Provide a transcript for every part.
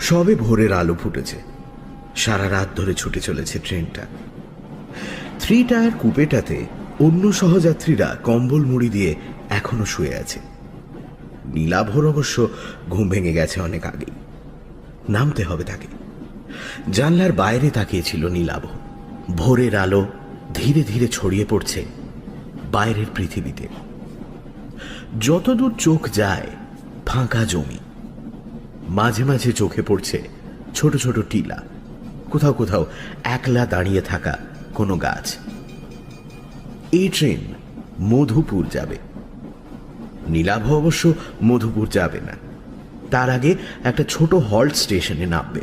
সবে ভোরের আলো ফুটেছে। সারা রাত ধরে ছুটে চলেছে ট্রেনটা। 3 টায়ার কুপেটাতে অন্য সহযাত্রীরা কম্বল মুড়ি দিয়ে এখনো শুয়ে আছে। নীলাভর অবশ্য ঘুম ভেঙে গেছে অনেক আগেই। নামতে হবে তাকে। জানলার বাইরে তাকিয়েছিল নীলাভ। ভোরের আলো ধীরে ধীরে ছড়িয়ে পড়ছে বাইরের পৃথিবীতে। যতদূর চোখ যায় ফাঁকা জমি, মাঝে মাঝে চোখে পড়ছে ছোট ছোট টিলা, কোথাও কোথাও একলা দাঁড়িয়ে থাকা কোনো গাছ। এই ট্রেন মধুপুর যাবে। নীলাভ অবশ্য মধুপুর যাবে না, তার আগে একটা ছোট হল্ট স্টেশনে নামবে।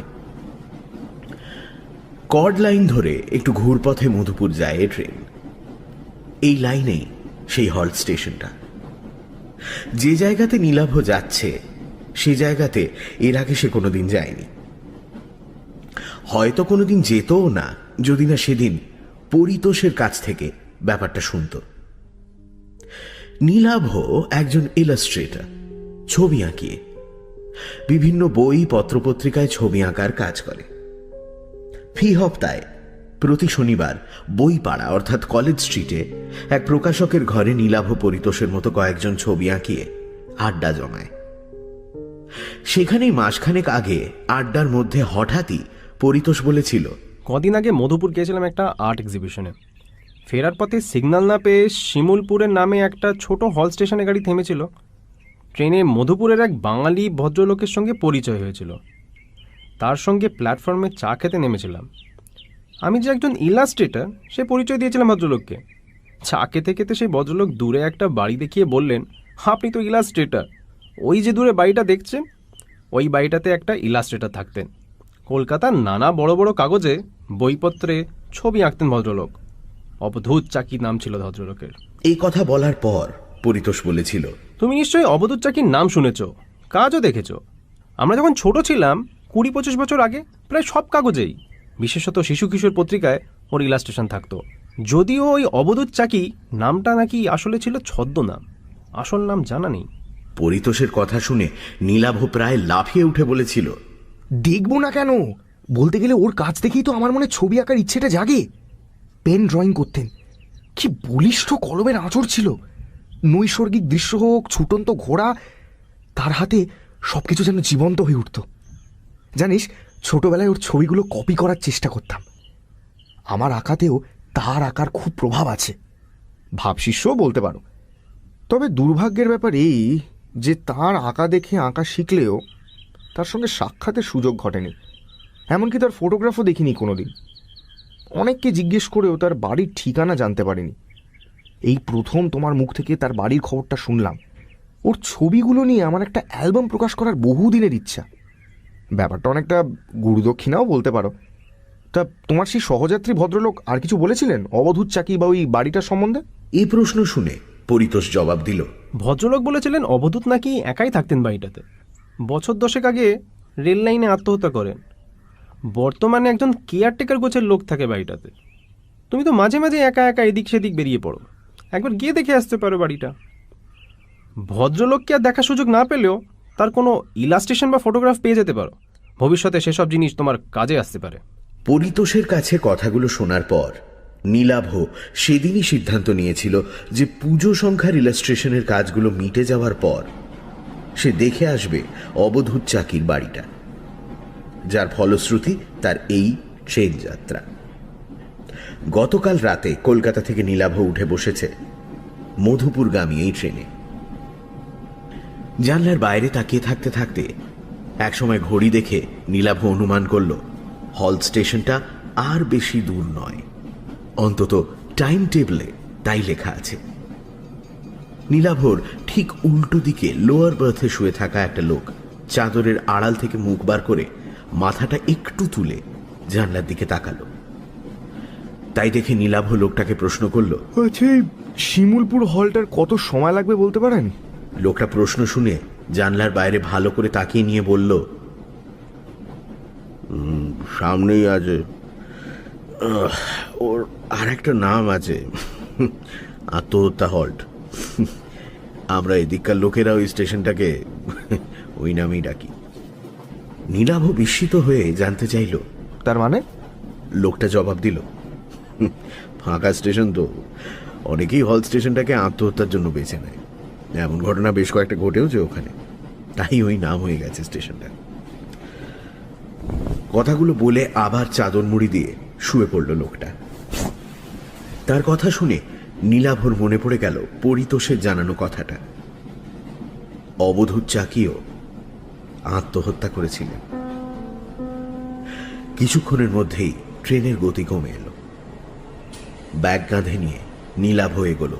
কর্ড লাইন ধরে একটু ঘুরপথে মধুপুর যায় এ ট্রেন। এই লাইনেই সেই হল্ট স্টেশনটা। যে জায়গাতে নীলাভ যাচ্ছে সেই জায়গাতে এর আগে সে কোনোদিন যায়নি। হয়তো কোনোদিন যেতও না যদি না সেদিন পরিতোষের কাছ থেকে ব্যাপারটা শুনত। নীলাভ একজন ইলাস্ট্রেটর, ছবি আঁকিয়ে বিভিন্ন বই পত্রপত্রিকায় ছবি আঁকার কাজ করে। ফি হপ্তায় প্রতি শনিবার বইপাড়া অর্থাৎ কলেজ স্ট্রিটে এক প্রকাশকের ঘরে নীলাভ পরিতোষের মতো কয়েকজন ছবি আঁকিয়ে আড্ডা জমায়। সেখানেই মাসখানেক আগে আড্ডার মধ্যে হঠাৎই পরিতোষ বলেছিল, কদিন আগে মধুপুর গিয়েছিলাম একটা আর্ট এক্সিবিশনে। ফেরার পথে সিগন্যাল না পেয়ে শিমুলপুরের নামে একটা ছোট হল স্টেশনে গাড়ি থেমেছিল। ট্রেনে মধুপুরের এক বাঙালি ভদ্রলোকের সঙ্গে পরিচয় হয়েছিল। তার সঙ্গে প্ল্যাটফর্মে চা খেতে নেমেছিলাম। আমি যে একজন ইলাস্ট্রেটর সে পরিচয় দিয়েছিলাম ভদ্রলোককে। চা খেতে খেতে সেই ভদ্রলোক দূরে একটা বাড়ি দেখিয়ে বললেন, আপনি তো ইলাস্ট্রেটর, ওই যে দূরে বাড়িটা দেখছেন ওই বাড়িটাতে একটা ইলাস্ট্রেটর থাকতেন। কলকাতার নানা বড় বড় কাগজে বইপত্রে ছবি আঁকতেন ভদ্রলোক। অবধূত চাকি নাম ছিল ভদ্রলোকের। এই কথা বলার পর পরিতোষ বলেছিল, তুমি নিশ্চয়ই অবধূত চাকির নাম শুনেছ, কাজও দেখেছ। আমরা যখন ছোট ছিলাম 20-25 বছর আগে প্রায় সব কাগজেই, বিশেষত শিশু কিশোর পত্রিকায় ওর ইলাস্ট্রেশন থাকতো। যদিও ওই অবধূত চাকি নামটা নাকি আসলে ছিল ছদ্মনাম, আসল নাম জানা নেই। পরিতোষের কথা শুনে নীলাভ প্রায় লাফিয়ে উঠে বলেছিল, দেখবো না কেন? বলতে গেলে ওর কাছ থেকেই তো আমার মনে ছবি আঁকার ইচ্ছেটা জাগে। পেন ড্রয়িং করতেন, কি বলিষ্ঠ কলমের আঁচড় ছিল। নৈসর্গিক দৃশ্য হোক, ছুটন্ত ঘোড়া, তার হাতে সবকিছু যেন জীবন্ত হয়ে উঠত। জানিস, ছোটবেলায় ওর ছবিগুলো কপি করার চেষ্টা করতাম। আমার আঁকাতেও তার আঁকার খুব প্রভাব আছে, ভাবশিষ্যও বলতে পারো। তবে দুর্ভাগ্যের ব্যাপার এই যে তার আঁকা দেখে আঁকা শিখলেও তার সঙ্গে সাক্ষাতের সুযোগ ঘটেনি। এমনকি তার ফটোগ্রাফও দেখিনি কোনোদিন। অনেককে জিজ্ঞেস করেও তার বাড়ির ঠিকানা জানতে পারিনি। এই প্রথম তোমার মুখ থেকে তার বাড়ির খবরটা শুনলাম। ওর ছবিগুলো নিয়ে আমার একটা অ্যালবাম প্রকাশ করার বহুদিনের ইচ্ছা। ব্যাপারটা অনেকটা গুরুদক্ষিণাও বলতে পারো। তা তোমার সেই সহযাত্রী ভদ্রলোক আর কিছু বলেছিলেন অবধূত চাকি বা ওই বাড়িটার সম্বন্ধে? এই প্রশ্ন শুনে পরিতোষ জবাব দিল, ভদ্রলোক বলেছিলেন অবধূত নাকি একাই থাকতেন বাড়িটাতে। বছর 10 আগে রেল লাইনে আত্মহত্যা করেন। বর্তমানে একজন কেয়ারটেকার গোছের লোক থাকে বাড়িটাতে। তুমি তো মাঝে মাঝে একা একা এদিক সেদিক বেরিয়ে পড়ো, একবার গিয়ে দেখে আসতে পারো বাড়িটা। ভদ্রলোককে আর দেখার সুযোগ না পেলেও তার কোনো ইলাস্ট্রেশন বা ফটোগ্রাফ পেয়ে যেতে পারো। ভবিষ্যতে সেসব জিনিস তোমার কাজে আসতে পারে। পরিতোষের কাছে কথাগুলো শোনার পর নীলাভ সেদিনই সিদ্ধান্ত নিয়েছিল যে পুজো সংখ্যার ইলাস্ট্রেশনের কাজগুলো মিটে যাওয়ার পর সে দেখে আসবে অবধূত চাকির বাড়িটা, যার ফলশ্রুতি তার এই ট্রেন যাত্রা। গতকাল রাতে কলকাতা থেকে নীলাভ উঠে বসেছে মধুপুরগামী এই ট্রেনে। জানলার বাইরে তাকিয়ে থাকতে থাকতে একসময় ঘড়ি দেখে নীলাভ অনুমান করল হল স্টেশনটা আর বেশি দূর নয়, অন্তত টাইম টেবলে তাই লেখা আছে। নীলাভর ঠিক উল্টো দিকে লোয়ার বার্থে শুয়ে থাকা একটা লোক চাদরের আড়াল থেকে মুখ বার করে মাথাটা একটু তুলে জানলার দিকে তাকালো। তাই দেখে নীলাভ লোকটাকে প্রশ্ন করল, আচ্ছা, শিমুলপুর হলটার কত সময় লাগবে বলতে পারেন? লোকটা প্রশ্ন শুনে জানলার বাইরে ভালো করে তাকিয়ে নিয়ে বলল, সামনেই আছে, ওর আর একটা নাম আছে, আত্মহত্যা হল্ট। আমরা এদিককার লোকেরা ওই স্টেশনটাকে ওই নামেই ডাকি। নীলাভ বিস্মিত হয়ে জানতে চাইল। তার মানে? লোকটা জবাব দিল, ফাঁকা স্টেশন তো, অনেকেই হল স্টেশনটাকে আত্মহত্যার জন্য বেছে নেয়। এমন ঘটনা বেশ কয়েকটা ঘটেওছে ওখানে, তাই ওই নাম হয়ে গেছে স্টেশনটা। কথাগুলো বলে আবার চাদর মুড়ি দিয়ে শুয়ে পড়ল লোকটা। তার কথা শুনে নীলাভর মনে পড়ে গেল পরিতোষের জানানো কথাটা। অবধূত চাকিও আত্মহত্যা করেছিলেন। কিছুক্ষণের মধ্যেই ট্রেনের গতি কমে এলো। ব্যাগ কাঁধে নিয়ে নীলাভ এগোলো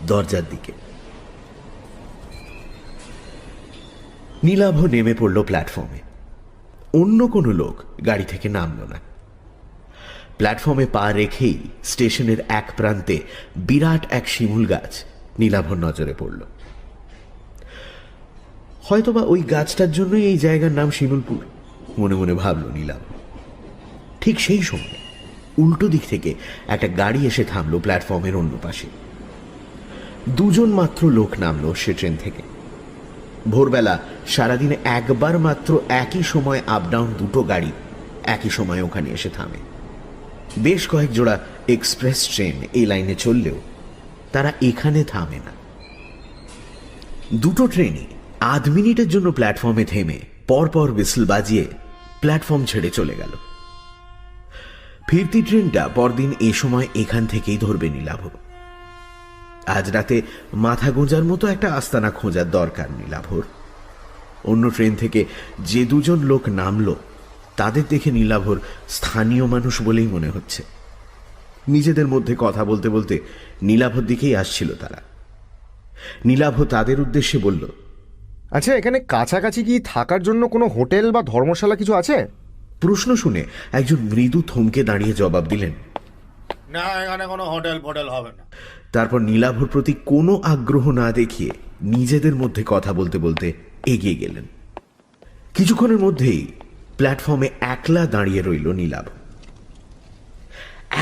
দরজার দিকে। নীলাভ নেমে পড়ল প্ল্যাটফর্মে। অন্য কোনো লোক গাড়ি থেকে নামল না। প্ল্যাটফর্মে পা রেখেই স্টেশনের এক প্রান্তে বিরাট এক শিমুল গাছ নীলাভর নজরে পড়ল। হয়তোবা ওই গাছটার জন্যই এই জায়গার নাম শিমুলপুর, মনে মনে ভাবল নীলাভ। ঠিক সেই সময় উল্টো দিক থেকে একটা গাড়ি এসে থামলো প্ল্যাটফর্মের অন্য পাশে। দুজন মাত্র লোক নামলো সে ট্রেন থেকে। ভোরবেলা সারাদিনে একবার মাত্র একই সময় আপ ডাউন দুটো গাড়ি একই সময় ওখানে এসে থামে। বেশ কয়েক জোড়া এক্সপ্রেস ট্রেন এই লাইনে চললেও তারা এখানে থামে না। দুটো ট্রেনই আধ মিনিটের জন্য প্ল্যাটফর্মে থেমে পরপর হুইসল বাজিয়ে প্ল্যাটফর্ম ছেড়ে চলে গেল। ফিরতি ট্রেনটা পরদিন এ সময় এখান থেকেই ধরবে নীলাভ। আজ রাতে মাথা গোঁজার মতো একটা আস্তানা খোঁজার দরকার নীলাভর। অন্য ট্রেন থেকে যে দুজন লোক নামলো তাদের দেখে নীলাভর স্থানীয় মানুষ বলেই মনে হচ্ছে। নিজেদের মধ্যে কথা বলতে বলতে নীলাভর দিকেই আসছিল তারা। নীলাভ তাদের উদ্দেশ্যে বলল, আচ্ছা, এখানে কাছাকাছি কি থাকার জন্য কোনো হোটেল বা ধর্মশালা কিছু আছে? প্রশ্ন শুনে একজন মৃদু থমকে দাঁড়িয়ে জবাব দিলেন, না, এখানে কোনো হোটেল ফোটেল হবে না। তারপর নীলাভর প্রতি কোনো আগ্রহ না দেখিয়ে নিজেদের মধ্যে কথা বলতে বলতে এগিয়ে গেলেন। কিছুক্ষণের মধ্যেই প্ল্যাটফর্মে একলা দাঁড়িয়ে রইল নীলাভ।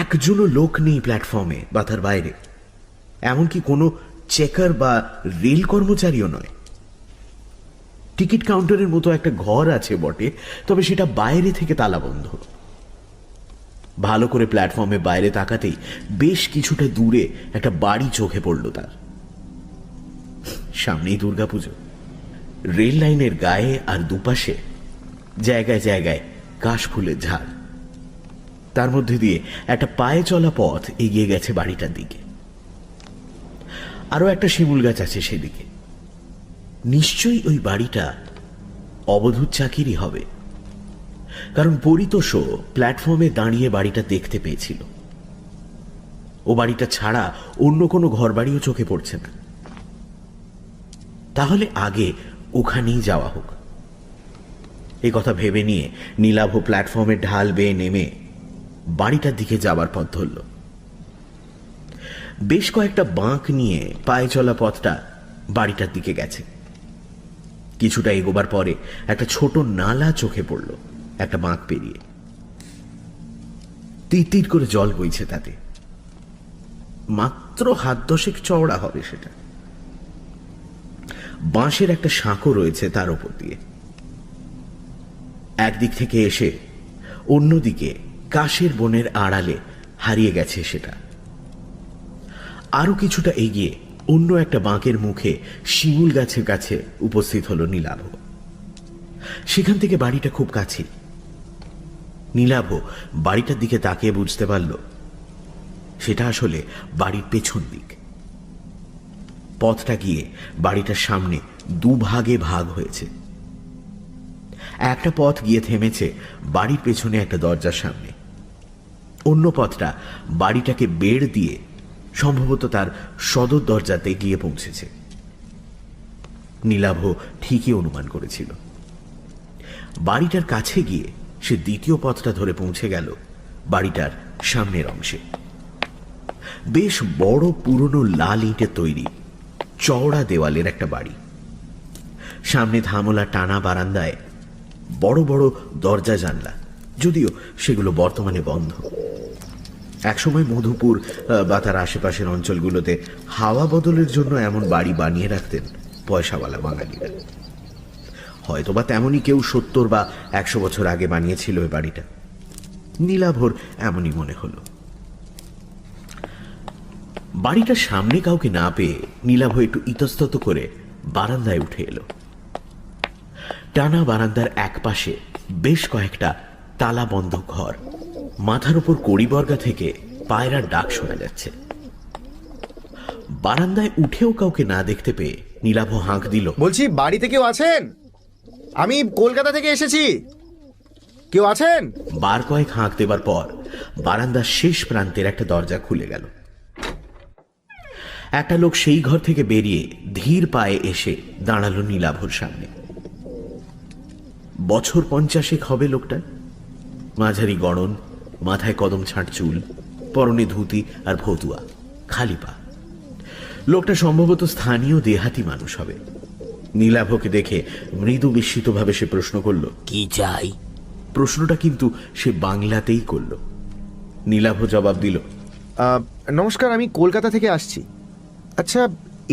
একজনও লোক নেই প্ল্যাটফর্মে বা তার বাইরে, এমনকি কোনো চেকার বা রেল কর্মচারীও নয়। টিকিট কাউন্টারের মতো একটা ঘর আছে বটে, তবে সেটা বাইরে থেকে তালাবন্ধ। ভালো করে প্ল্যাটফর্মে বাইরে তাকাতেই বেশ কিছুটা দূরে একটা বাড়ি চোখে পড়ল তার। সামনেই দুর্গাপুজো। রেল লাইনের গায়ে আর দুপাশে জায়গায় জায়গায় কাশফুলের ঝাড়। তার মধ্যে দিয়ে একটা পায়ে চলা পথ এগিয়ে গেছে বাড়িটার দিকে। আরো একটা শিমুল গাছ আছে সেদিকে। নিশ্চয়ই ওই বাড়িটা অবধূত চাকিরই হবে, কারণ পরিতোষও প্ল্যাটফর্মে দাঁড়িয়ে বাড়িটা দেখতে পেয়েছিল। ও বাড়িটা ছাড়া অন্য কোনো ঘর বাড়িও চোখে পড়ছে না। তাহলে আগে ওখানেই যাওয়া হোক। এই কথা ভেবে নিয়ে নীলাভ প্ল্যাটফর্মের ঢাল বেয়ে নেমে বাড়িটার দিকে যাবার পথ ধরল। বেশ কয়েকটা বাঁক নিয়ে পায়ে চলা পথটা বাড়িটার দিকে গেছে। কিছুটা এগোবার পরে একটা ছোট নালা চোখে পড়ল একটা বাঁক পেরিয়ে। তির করে জল বইছে তাতে। মাত্র হাত দশেক চওড়া হবে সেটা। বাঁশের একটা সাঁকো রয়েছে তার উপর দিয়ে। একদিক থেকে এসে অন্যদিকে কাশের বনের আড়ালে হারিয়ে গেছে সেটা। আরো কিছুটা এগিয়ে অন্য একটা বাঁকের মুখে শিমুল গাছের কাছে উপস্থিত হল নীলাভ। সেখান থেকে বাড়িটা খুব কাছে। নীলাভ বাড়িটার দিকে তাকিয়ে বুঝতে পারল সেটা আসলে বাড়ির পেছন দিক। পথটা গিয়ে বাড়িটার সামনে দুভাগে ভাগ হয়েছে। একটা পথ গিয়ে থেমেছে বাড়ির পেছনে একটা দরজার সামনে। অন্য পথটা বাড়িটাকে বেড় দিয়ে সম্ভবত তার সদর দরজাতে গিয়ে পৌঁছেছে। নীলাভ ঠিকই অনুমান করেছিল। বাড়িটার কাছে গিয়ে সে দ্বিতীয় পথটা ধরে পৌঁছে গেল বাড়িটার সামনের অংশে। বেশ বড় পুরনো লাল ইটের তৈরি চওড়া দেওয়ালের একটা বাড়ি। সামনে ধামলা টানা বারান্দায় বড় বড় দরজা জানলা, যদিও সেগুলো বর্তমানে বন্ধ। একসময় মধুপুর বা তার আশেপাশের অঞ্চলগুলোতে হাওয়া বদলের জন্য এমন বাড়ি বানিয়ে রাখতেন পয়সাওয়ালা বাঙালিরা। হয়তোবা তেমনই কেউ 70 বা 100 বছর আগে বানিয়েছিল এ বাড়িটা। নীলাভর এমনই মনে হলো। বাড়িটার সামনে কাউকে না পেয়ে নীলাভ একটু ইতস্তত করে বারান্দায় উঠে এলো। টানা বারান্দার এক পাশে বেশ কয়েকটা তালা বন্ধ ঘর, মাথার উপর কড়িবর্গা থেকে পায়রার ডাক শোনা যাচ্ছে। বারান্দায় উঠেও কাউকে না দেখতে পেয়ে নীলাভ হাঁক দিল, বলছি, বাড়িতে কেউ আছেন? আমি কলকাতা থেকে এসেছি, কেউ আছেন? বার কয়েক হাঁক দেবার পর বারান্দার শেষ প্রান্তের একটা দরজা খুলে গেল। একটা লোক সেই ঘর থেকে বেরিয়ে ধীর পায়ে এসে দাঁড়ালো নীলাভর সামনে। বছর 50 হবে লোকটা। মাঝারি গড়ন, মাথায় কদম ছাঁট চুল, পরনে ধুতি আর ভতুয়া, খালি পা। লোকটা সম্ভবত স্থানীয় দেহাতি মানুষ হবে। নীলাভকে দেখে মৃদু বিস্মিতভাবে সে প্রশ্ন করল, কি চাই? প্রশ্নটা কিন্তু সে বাংলাতেই করল। নীলাভ জবাব দিল, নমস্কার, আমি কলকাতা থেকে আসছি। আচ্ছা,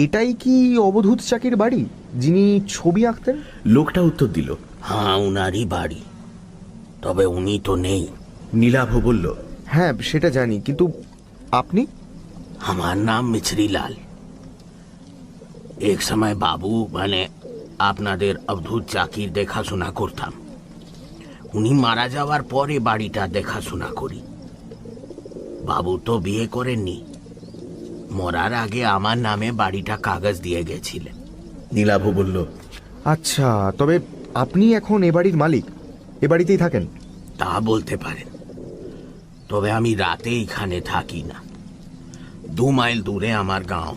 এটাই কি অবধূত চাকির বাড়ি, যিনি ছবি আঁকতেন? লোকটা উত্তর দিল, হ্যাঁ, উনারই বাড়ি, তবে উনি তো নেই। নীলাভ বলল, হ্যাঁ, সেটা জানি, কিন্তু আপনি? আমার নাম মিছরিলাল। এক সময় বাবু মানে আপনাদের অবধূত চাকির দেখাশোনা করতাম। উনি মারা যাওয়ার পরে বাড়িটা দেখাশোনা করি। বাবু তো বিয়ে করেননি, মরার আগে আমার নামে বাড়িটা কাগজ দিয়ে গেছিলেন। নীলাভ বলল, আচ্ছা, তবে আপনি এখন এ বাড়ির মালিক, এ বাড়িতেই থাকেন? তা বলতে পারেন, তবে আমি রাতে এখানে থাকি না। 2 মাইল দূরে আমার গাঁও,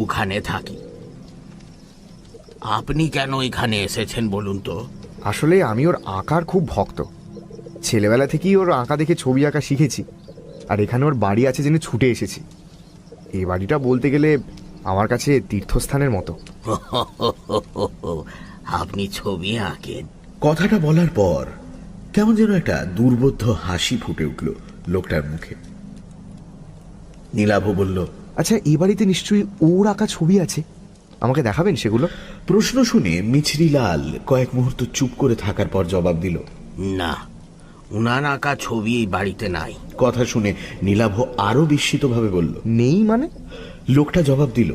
ওখানে থাকি। আপনি কেন এখানে এসেছেন বলুন তো? আসলে আমি ওর আঁকার খুব ভক্ত। ছেলেবেলা থেকেই ওর আঁকা দেখে ছবি আঁকা শিখেছি, আর এখানে ওর বাড়ি আছে জেনে ছুটে এসেছি। এই বাড়িটা বলতে গেলে আমার কাছে তীর্থস্থানের মতো। আপনি ছবি আঁকেন? কথাটা বলার পর কেমন যেন একটা দুর্বোধ্য হাসি ফুটে উঠল লোকটার মুখে। নীলাভ বলল, আচ্ছা, এই বাড়িতে নিশ্চয়ই ওর আঁকা ছবি আছে, আমাকে দেখাবেন সেগুলো? প্রশ্ন শুনে মিছরিলাল কয়েক মুহূর্ত চুপ করে থাকার পর জবাব দিল, না, উনার আঁকা ছবি এই বাড়িতে নাই। কথা শুনে নীলাভ আরো বিস্মিতভাবে বলল, নেই মানে? লোকটা জবাব দিল,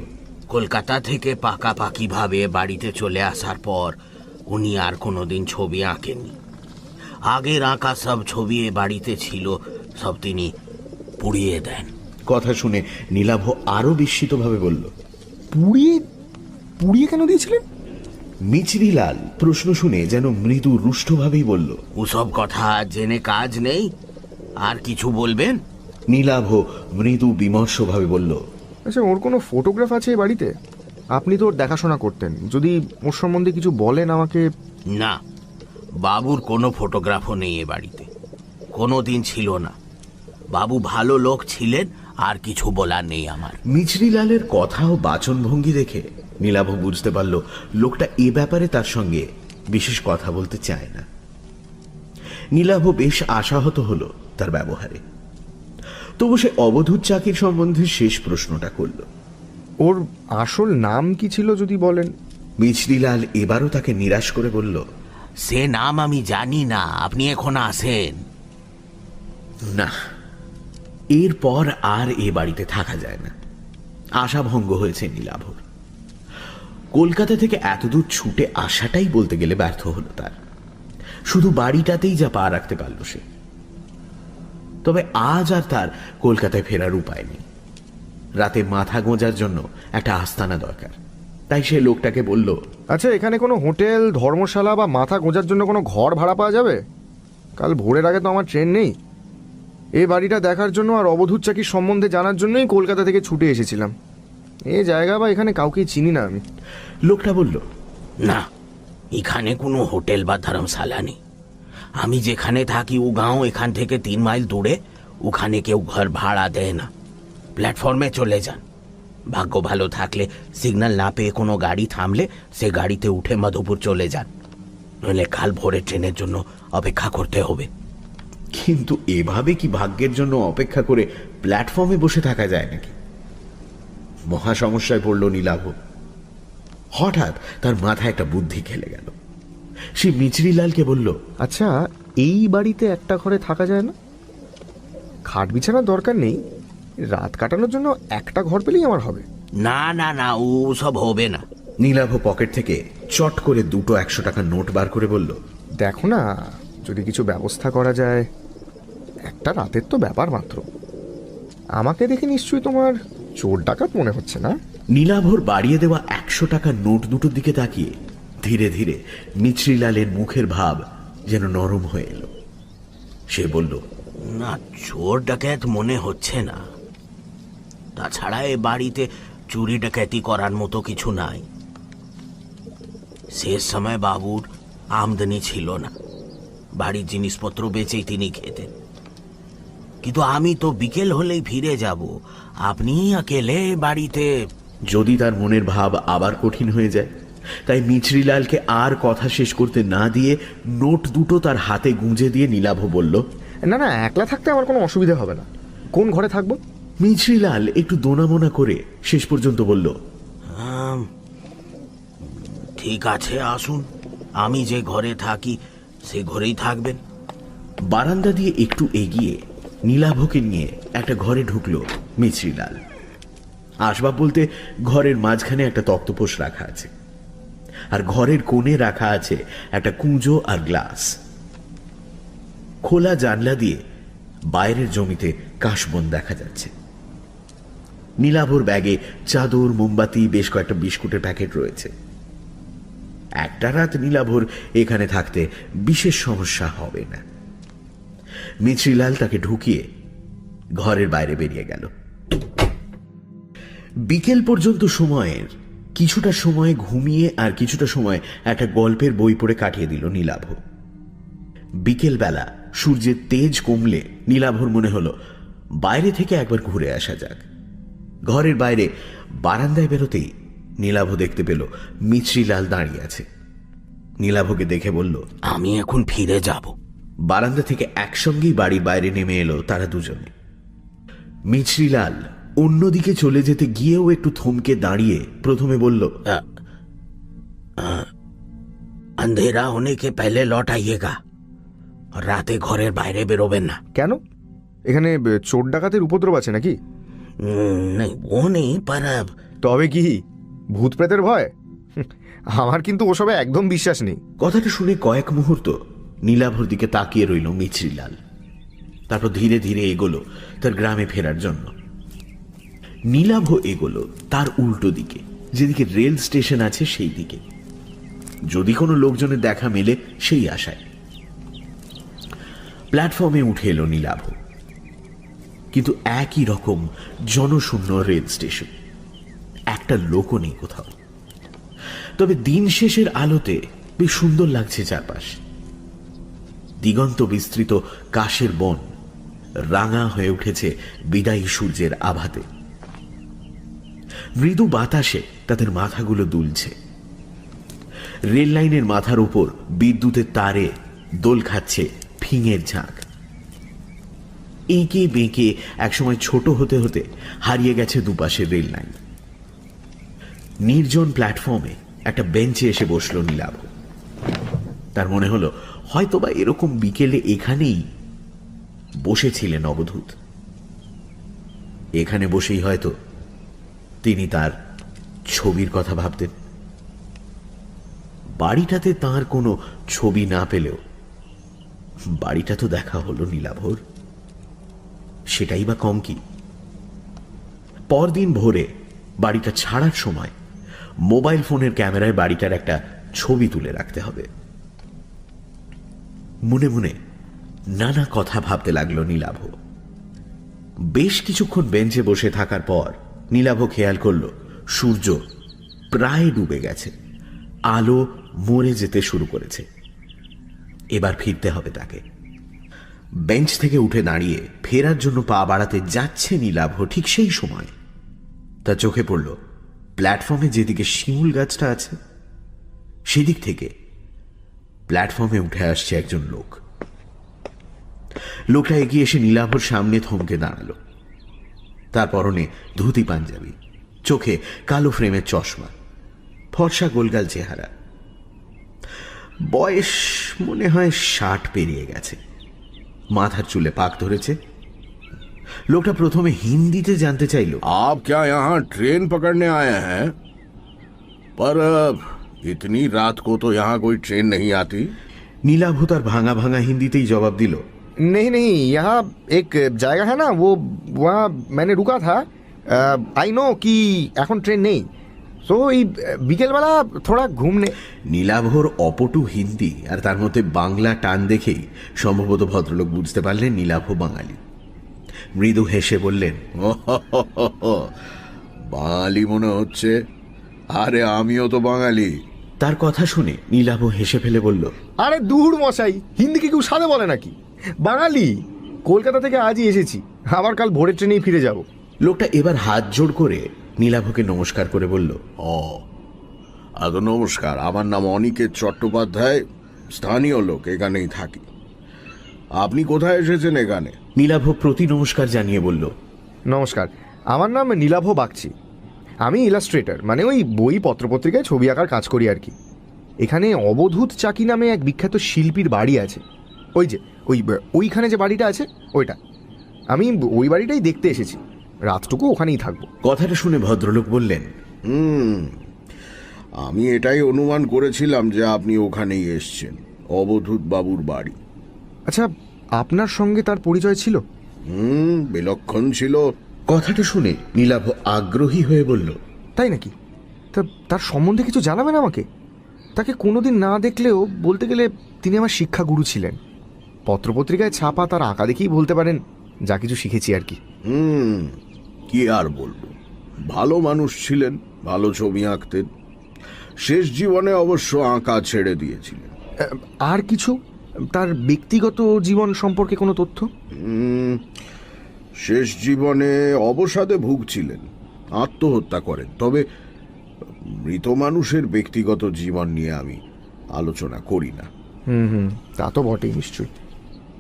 কলকাতা থেকে পাকাপাকি ভাবে বাড়িতে চলে আসার পর উনি আর কোনোদিন ছবি আঁকেননি। আগের আঁকা সব ছবি এ বাড়িতে ছিল, সব তিনি পুড়িয়ে দেন। কথা শুনে নীলাভ আরো বিস্মিতভাবে বলল, পুড়িয়ে পুড়িয়ে কেন দিয়েছিলেন? মিছরিলাল প্রশ্ন শুনে যেন মৃদু রুষ্টভাবেই বলল, ওসব কথা জেনে কাজ নেই, আর কিছু বলবেন? নীলাভ মৃদু বিমর্ষভাবে বলল, আচ্ছা, ওর কোনো ফটোগ্রাফ আছে এই বাড়িতে? আপনি তো ওর দেখাশোনা করতেন, যদি ওর সম্বন্ধে কিছু বলেন আমাকে। না, বাবুর কোনো ফটোগ্রাফও নেই এ বাড়িতে, কোনো দিন ছিল না। বাবু ভালো লোক ছিলেন, আর কিছু বলার নেই আমার। মিছরিলালের কথা ও বাচনভঙ্গি দেখে নীলাভ বুঝতে পারল লোকটা এ ব্যাপারে তার সঙ্গে বিশেষ কথা বলতে চায় না। নীলাভ বেশ আশাহত হলো তার ব্যবহারে। তবু সে অবধূত চাকির সম্বন্ধে শেষ প্রশ্নটা করল। ওর আসল নাম কি ছিল যদি বলেন? মিছরিলাল এবারও তাকে নিরাশ করে বলল, সে নাম আমি জানি না, আপনি এখন আসেন। না, এরপর আর এ বাড়িতে থাকা যায় না। আশাভঙ্গ হয়েছে নীলাভর। কলকাতা থেকে এতদূর ছুটে আসাটাই বলতে গেলে ব্যর্থ হলো তার। শুধু বাড়িটাতেই যা পা রাখতে পারল সে। তবে আজ আর তার কলকাতায় ফেরার উপায় নেই। রাতে মাথা গোঁজার জন্য একটা আস্তানা দরকার। তাই সে লোকটাকে বলল, আচ্ছা, এখানে কোনো হোটেল, ধর্মশালা বা মাথা গোঁজার জন্য কোনো ঘর ভাড়া পাওয়া যাবে? কাল ভোরের আগে তো আমার ট্রেন নেই। এই বাড়িটা দেখার জন্য আর অবধূত চাকির সম্বন্ধে জানার জন্যই কলকাতা থেকে ছুটে এসেছিলাম। এই জায়গা বা এখানে কাউকেই চিনি না আমি। লোকটা বলল, না, এখানে কোনো হোটেল বা ধর্মশালা নেই। আমি যেখানে থাকি ও গাঁও এখান থেকে 3 মাইল দূরে, ওখানে কেউ ঘর ভাড়া দেয় না। প্ল্যাটফর্মে চলে যান। ভাগ্য ভালো থাকলে সিগন্যাল না পেয়ে কোনো গাড়ি থামলে সে গাড়িতে উঠে মধুপুর চলে যান, নইলে কাল ভোরে ট্রেনের জন্য অপেক্ষা করতে হবে। কিন্তু এভাবে কি ভাগ্যের জন্য অপেক্ষা করে প্ল্যাটফর্মে বসে থাকা যায় নাকি? মহা সমস্যায় পড়ল নীলাভ। হঠাৎ তার মাথায় একটা বুদ্ধি খেলে গেল। সে মিচরিলালকে বলল, আচ্ছা, এই বাড়িতে একটা ঘরে থাকা যায় না? খাট বিছানার দরকার নেই, রাত কাটানোর জন্য একটা ঘর পেলেই আমার হবে। না না না, ও সব হবে না। নীলাভ পকেট থেকে চট করে দুটো 100 টাকার নোট বার করে বলল, দেখো না, যদি কিছু ব্যবস্থা করা যায়। একটা রাতের তো ব্যাপার মাত্র। আমাকে দেখে নিশ্চয়ই তোমার চোর ডাকাত মনে হচ্ছে না? নীলাভর বাড়িয়ে দেওয়া 100 টাকার নোট দুটোর দিকে তাকিয়ে ধীরে ধীরে মিছরিলালের মুখের ভাব যেন নরম হয়ে এলো। সে বলল, না, চোর ডাকাত মনে হচ্ছে না। তাছাড়া এ বাড়িতে চুরি ডাকাতি করার মতো কিছু নাই। শেষ সময় বাবুর আমদানি ছিল না, বাড়ির জিনিসপত্র বেচেই তিনি খেতেন। কিন্তু আমি তো বিকেল হলেই ফিরে যাব, আপনি একেলে বাড়িতে। যদি তার মনের ভাব আবার কঠিন হয়ে যায়, তাই মিছরিলালকে আর কথা শেষ করতে না দিয়ে নোট দুটো তার হাতে গুঁজে দিয়ে নীলাভ বলল, না না, একলা থাকতে আমার কোনো অসুবিধা হবে না। কোন ঘরে থাকবো? মিছরিলাল একটু দোনামোনা করে শেষ পর্যন্ত বলল, ঠিক আছে, আসুন, আমি যে ঘরে থাকি সে ঘরেই থাকবেন। বারান্দা দিয়ে একটু এগিয়ে নীলাভকে নিয়ে একটা ঘরে ঢুকলো মিছরিলাল। আসবাব বলতে ঘরের মাঝখানে একটা তক্তপোষ রাখা আছে, আর ঘরের কোণে রাখা আছে একটা কুঁজো আর গ্লাস। খোলা জানলা দিয়ে বাইরের জমিতে কাশবন দেখা যাচ্ছে। নীলাভর ব্যাগে চাদর, মোমবাতি, বেশ কয়েকটা বিস্কুটের প্যাকেট রয়েছে। একটা রাত নীলাভর এখানে থাকতে বিশেষ সমস্যা হবে না। মিছরিলাল তাকে ঢুকিয়ে ঘরের বাইরে বেরিয়ে গেল। বিকেল পর্যন্ত সময়ের কিছুটা সময় ঘুমিয়ে আর কিছুটা সময় একটা গল্পের বই পড়ে কাটিয়ে দিল নীলাভ। বিকেল বেলা সূর্যের তেজ কমলে নীলাভর মনে হলো বাইরে থেকে একবার ঘুরে আসা যাক। ঘরের বাইরে বারান্দায় বেরোতেই নীলাভ দেখতে পেল মিছরিলাল দাঁড়িয়ে আছে। নীলাভকে দেখে বলল, আমি এখন ফিরে যাব। বারান্দা থেকে একসঙ্গেই বাড়ির বাইরে নেমে এলো তারা দুজনে। মিছরিলাল অন্যদিকে চলে যেতে গিয়েও একটু থমকে দাঁড়িয়ে প্রথমে বলল, अंधेरा होने के पहले लौट आइएगा, রাতে ঘরের বাইরে বেরোবেন না। কেন? এখানে চোর ডাকাতের উপদ্রব আছে নাকি? नहीं, वो नहीं, पर তবে কি ভূত প্রেতের ভয়? আমার কিন্তু ওসবে একদম বিশ্বাস নেই। কথাটা শুনে কয়েক মুহূর্ত নীলাভর দিকে তাকিয়ে রইল মিছরিলাল। তারপর ধীরে ধীরে এগোলো তার গ্রামে ফেরার জন্য। নীলাভ এগোলো তার উল্টো দিকে, যেদিকে রেল স্টেশন আছে সেই দিকে, যদি কোনো লোকজনের দেখা মেলে সেই আশায়। প্ল্যাটফর্মে উঠে এলো নীলাভ, কিন্তু একই রকম জনশূন্য রেল স্টেশন, একটা লোকও নেই কোথাও। তবে দিন শেষের আলোতে বেশ সুন্দর লাগছে চারপাশ। দিগন্ত বিস্তৃত কাশের বন রাঙা হয়ে উঠেছে বিদায়ী সূর্যের আভাতে। মৃদু বাতাসে তাদের মাথাগুলো দুলছে। রেল লাইনের মাথার উপর বিদ্যুতের তারে দোল খাচ্ছে ফিঙের ঝাঁক। এঁকে বেঁকে একসময় ছোট হতে হতে হারিয়ে গেছে দুপাশের রেল লাইন। নির্জন প্ল্যাটফর্মে একটা বেঞ্চে এসে বসলো নীলাভ। তার মনে হলো হয়তোবা এরকম বিকেলে এখানেই বসেছিলেন অবধূত। এখানে বসেই হয়তো তিনি তার ছবির কথা ভাবতেন। বাড়িটাতে তার কোনো ছবি না পেলেও বাড়িটা তো দেখা হলো নীলাভর, সেটাই বা কম কি। পরদিন ভোরে বাড়িটা ছাড়ার সময় মোবাইল ফোনের ক্যামেরায় বাড়িটার একটা ছবি তুলে রাখতে হবে। মনে মনে নানা কথা ভাবতে লাগলো নীলাভ। বেশ কিছুক্ষণ বেঞ্চে বসে থাকার পর নীলাভ খেয়াল করল সূর্য প্রায় ডুবে গেছে, আলো মরে যেতে শুরু করেছে। এবার ফিরতে হবে তাকে। বেঞ্চ থেকে উঠে দাঁড়িয়ে ফেরার জন্য পা বাড়াতে যাচ্ছে নীলাভ, ঠিক সেই সময় তার চোখে পড়ল প্ল্যাটফর্মে যেদিকে শিমুল গাছটা আছে সেদিক থেকে প্ল্যাটফর্মে উঠে আসছে একজন লোক। লোকটা এগিয়ে এসে নীলাভর সামনে থমকে দাঁড়ালো। তার পরনে ধুতি পাঞ্জাবি, চোখে কালো ফ্রেমের চশমা, ফর্সা গোলগাল চেহারা। বয়স মনে হয় 60 পেরিয়ে গেছে, মাথার চুলে পাক ধরেছে। লোকটা প্রথমে হিন্দিতে জানতে চাইল, आप क्या यहाँ ट्रेन पकड़ने आए हैं? पर इतनी रात को तो यहाँ कोई ट्रेन नहीं आती। নীলাভ তার ভাঙা ভাঙা হিন্দিতেই জবাব দিল, नहीं नहीं, यहाँ एक जगह है ना, वो वहाँ मैंने रुका था। आई नो कि এখন ট্রেন নেই, সো এই বিকেলবেলা থোড়া ঘুমনে। নীলাভর অপটু হিন্দি আর তার মধ্যে বাংলা টান দেখেই সম্ভবত ভদ্রলোক বুঝতে পারলেন নীলাভ বাঙালি। মৃদু হেসে বললেন, বাঙালি মনে হচ্ছে। আরে আমিও তো বাঙালি। তার কথা শুনে নীলাভ হেসে ফেলে বলল, আরে দূর মশাই, হিন্দি কি কেউ সাদে বলে নাকি? বাঙালি, কলকাতা থেকে আজই এসেছি, আবার কাল ভোরের ট্রেনেই ফিরে যাব। লোকটা এবার হাত জোড় করে নীলাভকে নমস্কার করে বলল, ও আদৌ নমস্কার, আমার নাম অনিকেত চট্টোপাধ্যায়, স্থানীয় লোক, এখানেই থাকি। আপনি কোথায় এসেছেন এখানে? নীলাভ প্রতি নমস্কার জানিয়ে বলল, নমস্কার, আমার নাম নীলাভ বাগচি। আমি ইলাস্ট্রেটর, মানে ওই বই পত্রপত্রিকায় ছবি আঁকার কাজ করি আর কি। এখানে অবধূত চাকি নামে এক বিখ্যাত শিল্পীর বাড়ি আছে, ওই যে ওইখানে যে বাড়িটা আছে ওইটা। আমি ওই বাড়িটাই দেখতে এসেছি, রাতটুকু ওখানেই থাকবো। কথাটা শুনে ভদ্রলোক বললেন, আমি এটাই অনুমান করেছিলাম যে আপনি ওখানেই এসছেন, অবধূত বাবুর বাড়ি। আচ্ছা, আপনার সঙ্গে তার পরিচয় ছিল? বিলক্ষণ ছিল। কথাটা শুনে নীলাভ আগ্রহী হয়ে বলল, তাই নাকি? তা তার সম্বন্ধে কিছু জানাবেন আমাকে? তাকে কোনোদিন না দেখলেও বলতে গেলে তিনি আমার শিক্ষাগুরু ছিলেন। পত্রপত্রিকায় ছাপা তার আঁকা দেখেই বলতে পারেন যা কিছু শিখেছি আর কি। কি আর বলবো, ভালো মানুষ ছিলেন, ভালো ছবি আঁকতেন। শেষ জীবনে অবশ্য আঁকা ছেড়ে দিয়েছিলেন। আর কিছু তার ব্যক্তিগত জীবন সম্পর্কে কোনো তথ্য? শেষ জীবনে অবসাদে ভুগছিলেন, আত্মহত্যা করেন। তবে মৃত মানুষের ব্যক্তিগত জীবন নিয়ে আমি আলোচনা করি না। তা তো বটেই নিশ্চয়ই।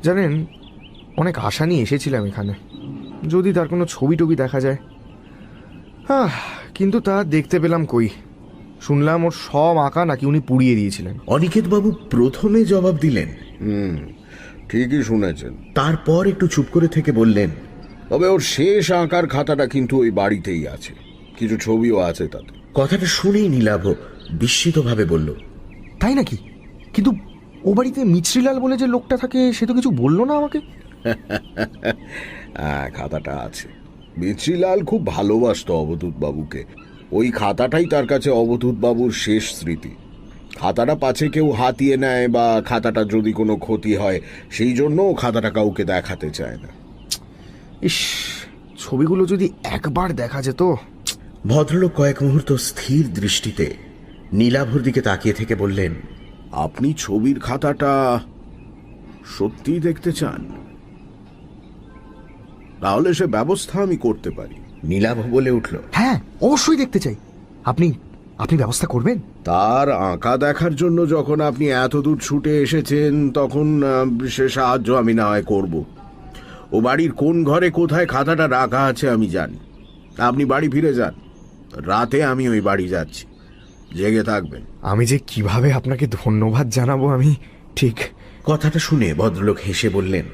জানেন, অনেক আশা নিয়ে এসেছিলাম এখানে, যদি তার কোনো ছবি টবি দেখা যায়। কিন্তু তা দেখতে পেলাম কই। শুনলাম ওর সব আঁকা নাকি উনি পুড়িয়ে দিয়েছিলেন। অনিকেত বাবু প্রথমে জবাব দিলেন, ঠিকই শুনেছেন। তারপর একটু চুপ করে থেকে বললেন, তবে ওর শেষ আঁকার খাতাটা কিন্তু ওই বাড়িতেই আছে, কিছু ছবিও আছে তাতে। কথাটা শুনেই নীলাভ বিস্মিতভাবে বলল, তাই নাকি? কিন্তু ও বাড়িতে মিছরিলাল বলে যে লোকটা থাকে, সে তো কিছু বললো না আমাকে। হ্যাঁ, খাতাটা আছে। মিছরিলাল খুব ভালোবাসতো অবধূত বাবুকে। ওই খাতাটাই তার কাছে অবধূত বাবুর শেষ স্মৃতি। খাতাটা পাছে কেউ হাতিয়ে নেয় বা খাতাটা যদি কোনো ক্ষতি হয়, সেই জন্য খাতাটা কাউকে দেখাতে চায় না। ইস, ছবিগুলো যদি একবার দেখা যেত। ভদ্রলোক কয়েক মুহূর্ত স্থির দৃষ্টিতে নীলাভর দিকে তাকিয়ে থেকে বললেন, আপনি ছবির খাতাটা সত্যিই দেখতে চান? তাহলে সে ব্যবস্থা আমি করতে পারি। নীলাভ বলে উঠল, হ্যাঁ, অবশ্যই দেখতে চাই। আপনি আপনি ব্যবস্থা করবেন? তার আঁকা দেখার জন্য যখন আপনি এত দূর ছুটে এসেছেন, তখন সে সাহায্য আমি না হয় করব। ও বাড়ির কোন ঘরে কোথায় খাতাটা রাখা আছে আমি জানি। আপনি বাড়ি ফিরে যান, রাতে আমি ওই বাড়ি যাচ্ছি, জেগে থাকবেন। আমি যে কিভাবে আপনাকে ধন্যবাদ জানাবো আমি ঠিক। কথাটা শুনে ভদ্রলোক হেসে বললেন,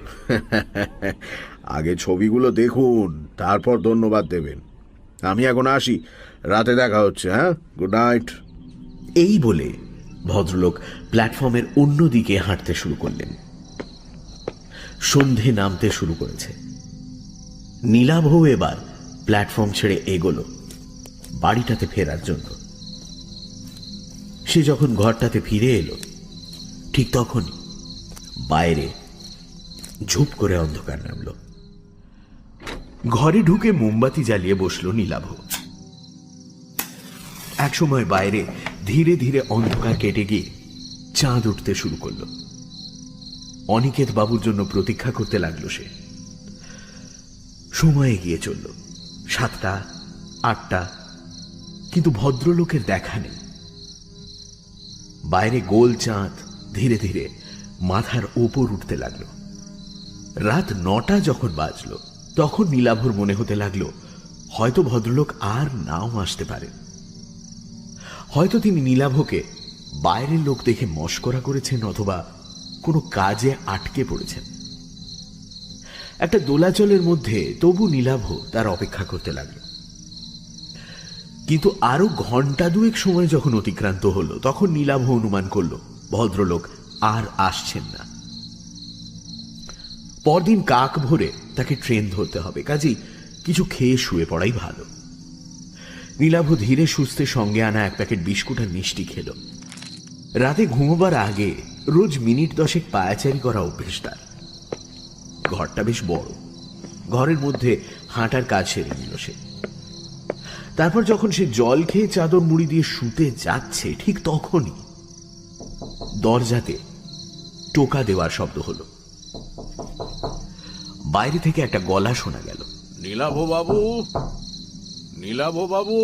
আগে ছবিগুলো দেখুন, তারপর ধন্যবাদ দেবেন। আমি এখন আসি, রাতে দেখা হচ্ছে। হ্যাঁ, গুড নাইট। এই বলে ভদ্রলোক প্ল্যাটফর্মের অন্য দিকে হাঁটতে শুরু করলেন। সন্ধে নামতে শুরু করেছে। নীলাভ এবার প্ল্যাটফর্ম ছেড়ে এগোলো বাড়িটাতে ফেরার জন্য। সে যখন ঘরটাতে ফিরে এলো, ঠিক তখনই বাইরে ঝুপ করে অন্ধকার নামল। ঘরে ঢুকে মোমবাতি জ্বালিয়ে বসল নীলাভ। একসময় বাইরে ধীরে ধীরে অন্ধকার কেটে গিয়ে চাঁদ উঠতে শুরু করলো। অনিকেত বাবুর জন্য প্রতীক্ষা করতে লাগলো সে। সময় এগিয়ে চলল, 7টা, 8টা, কিন্তু ভদ্রলোকের দেখা নেই। বাইরে গোল চাঁদ ধীরে ধীরে মাথার ওপর উঠতে লাগলো। রাত 9টা যখন বাজলো, তখন নীলাভর মনে হতে লাগলো হয়তো ভদ্রলোক আর নাও আসতে পারেন। হয়তো তিনি নীলাভকে বাইরের লোক দেখে মশকরা করেছেন অথবা কোনো কাজে আটকে পড়েছেন। একটা দোলাচলের মধ্যে তবু নীলাভ তার অপেক্ষা করতে লাগল। কিন্তু আরো ঘন্টা দুয়েক সময় যখন অতিক্রান্ত হলো তখন নীলাভ অনুমান করল ভদ্রলোক আর আসছেন না। পরদিন কাক ভোরে তাকে ট্রেন ধরতে হবে, কাজেই কিছু খেয়ে শুয়ে পড়াই ভালো। নীলাভ ধীরে সুস্থে সঙ্গে আনা এক প্যাকেট বিস্কুট আর মিষ্টি খেল। রাতে ঘুমোবার আগে রোজ মিনিট 10 পায়াচারি করা অভ্যেস তার। ঘরটা বেশ বড়, ঘরের মধ্যে হাঁটার কাজ সেরে নিল সে। তারপর যখন সে জল খেয়ে চাদর মুড়ি দিয়ে শুতে যাচ্ছে ঠিক তখনই দরজাতে টোকা দেওয়ার শব্দ হলো। বাইরে থেকে একটা গলা শোনা গেল। নীলাভ বাবু, নীলাভ বাবু,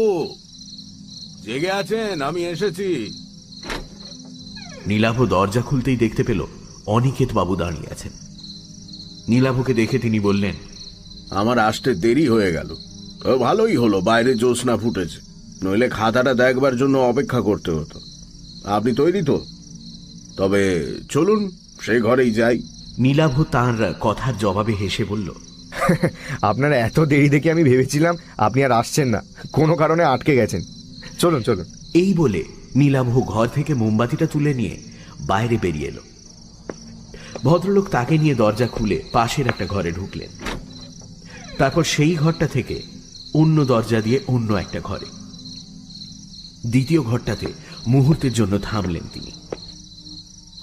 জেগে আছেন? আমি এসেছি। নীলাভ দরজা খুলতেই দেখতে পেল অনিকেত বাবু দাঁড়িয়ে আছেন। নীলাভকে দেখে তিনি বললেন, আমার আসতে দেরি হয়ে গেল। ভালোই হলো বাইরে জ্যোৎস্না ফুটেছে, নইলে খাতাটা দেখবার জন্য অপেক্ষা করতে হতো। আপনি তৈরি তো? তবে চলুন সে ঘরেই যাই। নীলাভ তাঁর কথার জবাবে হেসে বলল, আপনার এত দেরি দেখে আমি ভেবেছিলাম আপনি আর আসছেন না, কোনো কারণে আটকে গেছেন। চলুন চলুন। এই বলে নীলাভ ঘর থেকে মোমবাতিটা তুলে নিয়ে বাইরে বেরিয়ে এলো। ভদ্রলোক তাকে নিয়ে দরজা খুলে পাশের একটা ঘরে ঢুকলেন। তারপর সেই ঘরটা থেকে অন্য দরজা দিয়ে অন্য একটা ঘরে, দ্বিতীয় ঘরটাতে মুহূর্তের জন্য থামলেন তিনি।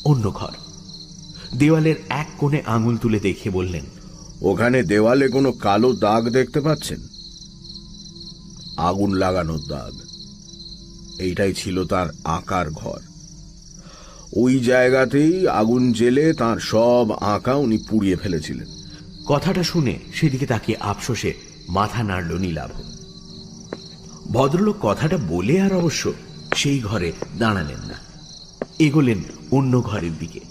অন্য ঘর, দেওয়ালের এক কোণে আঙুল তুলে দেখে বললেন, ওখানে দেওয়ালে কোনো কালো দাগ দেখতে পাচ্ছেন? আগুন লাগানোর দাগ। এইটাই ছিল তার আঁকার ঘর। ওই জায়গাতেই আগুন জ্বেলে তার সব আঁকা উনি পুড়িয়ে ফেলেছিলেন। কথাটা শুনে সেদিকে তাকিয়ে আফসোসে মাথা নাড়ল নীলাভ। ভদ্রলোক কথাটা বলে আর অবশ্য সেই ঘরে দাঁড়ালেন না, এগোলেন অন্য ঘরের দিকে।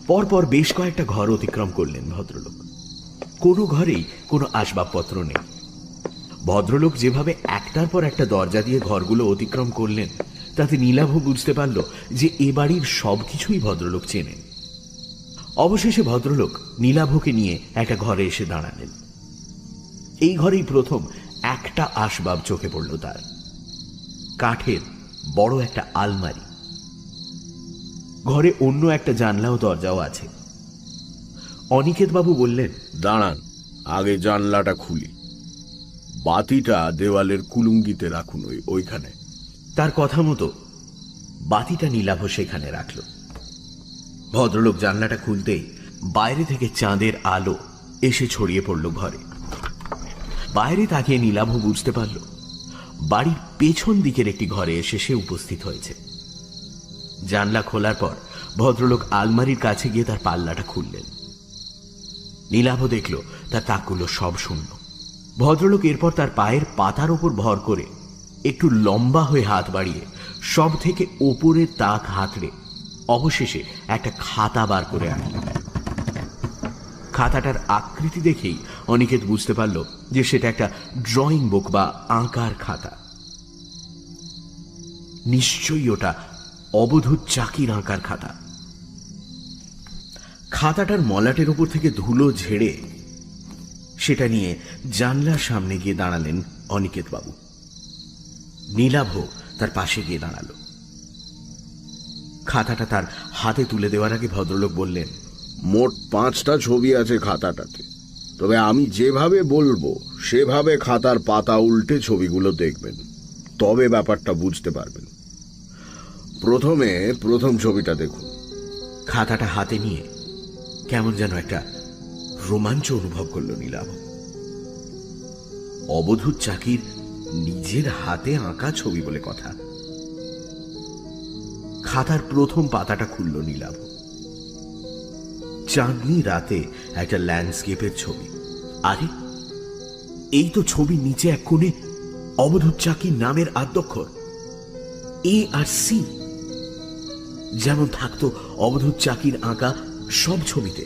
পরপর বেশ কয়েকটা ঘর অতিক্রম করলেন ভদ্রলোক। কোনো ঘরেই কোনো আসবাবপত্র নেই। ভদ্রলোক যেভাবে একটার পর একটা দরজা দিয়ে ঘরগুলো অতিক্রম করলেন তাতে নীলাভ বুঝতে পারল যে এ বাড়ির সবকিছুই ভদ্রলোক চেনেন। অবশেষে ভদ্রলোক নীলাভকে নিয়ে একটা ঘরে এসে দাঁড়ালেন। এই ঘরেই প্রথম একটা আসবাব চোখে পড়ল তার, কাঠের বড় একটা আলমারি। ঘরে অন্য একটা জানলা ও দরজাও আছে। অনিকেত বাবু বললেন, দাঁড়ান, আগে জানলাটা খুলি। বাতিটা দেওয়ালের কুলুঙ্গিতে রাখুন, ওইখানে। তার কথা মতো বাতিটা নীলাভ সেখানে রাখল। ভদ্রলোক জানলাটা খুলতেই বাইরে থেকে চাঁদের আলো এসে ছড়িয়ে পড়ল ঘরে। বাইরে তাকিয়ে নীলাভ বুঝতে পারল বাড়ির পেছন দিকের একটি ঘরে এসে সে উপস্থিত হয়েছে। জানলা খোলার পর ভদ্রলোক আলমারির কাছে গিয়ে তার পাল্লাটা খুললেন। নীলাভ দেখল তার তাকগুলো সব শূন্য। ভদ্রলোক এরপর তার পায়ের পাতার ওপর ভর করে একটু লম্বা হয়ে হাত বাড়িয়ে সব থেকে ওপরের তাক হাতড়ে অবশেষে একটা খাতা বার করে আনলেন। খাতাটার আকৃতি দেখেই অনিকেত বুঝতে পারল যে সেটা একটা ড্রয়িং বুক বা আঁকার খাতা। নিশ্চয়ই ওটা অবধূত চাকির আঁকার খাতা। খাতাটার মলাটের উপর থেকে ধুলো ঝেড়ে সেটা নিয়ে জানলার সামনে গিয়ে দাঁড়ালেন অনিকেত বাবু। নীলাভ তার পাশে গিয়ে দাঁড়ালো। খাতাটা তার হাতে তুলে দেওয়ার আগে ভদ্রলোক বললেন, মোট 5টা ছবি আছে খাতাটাতে। তবে আমি যেভাবে বলবো সেভাবে খাতার পাতা উল্টে ছবিগুলো দেখবেন, তবে ব্যাপারটা বুঝতে পারবেন। প্রথমে প্রথম ছবিটা দেখুন। খাতাটা হাতে নিয়ে কেমন যেন একটা রোমাঞ্চ অনুভব করল নীলাভ। অবধূত চাকির নিজের হাতে আঁকা ছবি বলে কথা। খাতার প্রথম পাতাটা খুলল নীলাভ। চাঁদনি রাতে একটা ল্যান্ডস্কেপের ছবি। আরে, এই তো ছবির নিচে এক কোণে অবধূত চাকির নামের আদ্যক্ষর এ আর সি, যেমন থাকতো অবধূত চাকির আঁকা সব ছবিতে।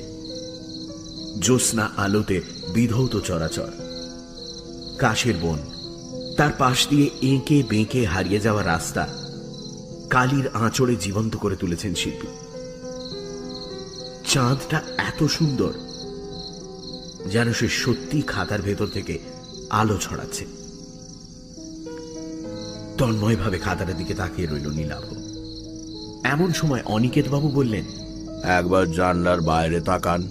জ্যোৎস্না আলোতে বিধৌত চরাচর, কাশের বন, তার পাশ দিয়ে এঁকে বেঁকে হারিয়ে যাওয়া রাস্তা, কালির আঁচড়ে জীবন্ত করে তুলেছেন শিল্পী। চাঁদটা এত সুন্দর যেন সে সত্যি খাতার ভেতর থেকে আলো ছড়াচ্ছে। তন্ময়ভাবে খাতাটার দিকে তাকিয়ে রইল নীলাভ। এমন সময় অনিকেত বাবু বললেন, একবার জানলার বাইরে তাকান।